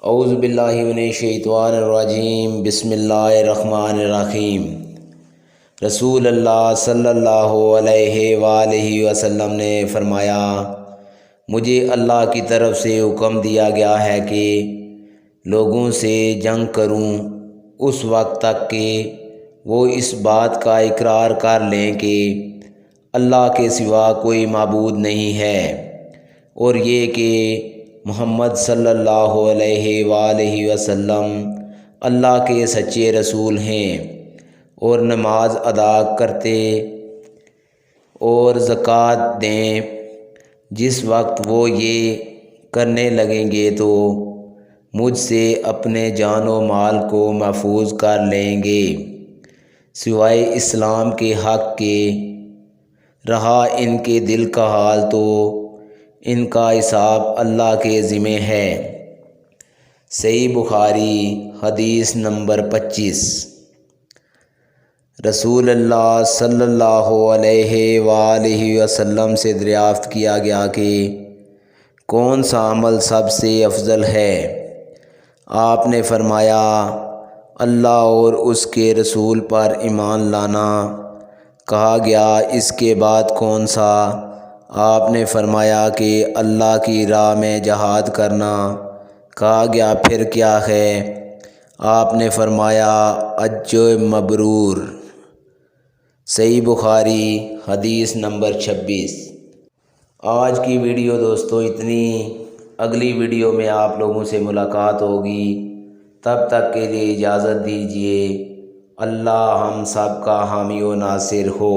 اعوذ باللہ من الشیطان الرجیم، بسم اللہ الرحمن الرحیم۔ رسول اللہ صلی اللہ علیہ وآلہ وسلم نے فرمایا، مجھے اللہ کی طرف سے حکم دیا گیا ہے کہ لوگوں سے جنگ کروں اس وقت تک کہ وہ اس بات کا اقرار کر لیں کہ اللہ کے سوا کوئی معبود نہیں ہے، اور یہ کہ محمد صلی اللہ علیہ وآلہ وسلم اللہ کے سچے رسول ہیں، اور نماز ادا کرتے اور زکوٰۃ دیں۔ جس وقت وہ یہ کرنے لگیں گے تو مجھ سے اپنے جان و مال کو محفوظ کر لیں گے، سوائے اسلام کے حق کے۔ رہا ان کے دل کا حال تو ان کا حساب اللہ کے ذمہ ہے۔ صحیح بخاری حدیث نمبر 25۔ رسول اللہ صلی اللہ علیہ وآلہ وسلم سے دریافت کیا گیا کہ کون سا عمل سب سے افضل ہے؟ آپ نے فرمایا، اللہ اور اس کے رسول پر ایمان لانا۔ کہا گیا، اس کے بعد کون سا؟ آپ نے فرمایا کہ اللہ کی راہ میں جہاد کرنا۔ کہا گیا، پھر کیا ہے؟ آپ نے فرمایا، حج مبرور۔ صحیح بخاری حدیث نمبر 26۔ آج کی ویڈیو دوستو اتنی، اگلی ویڈیو میں آپ لوگوں سے ملاقات ہوگی، تب تک کے لیے اجازت دیجیے۔ اللہ ہم سب کا حامی و ناصر ہو۔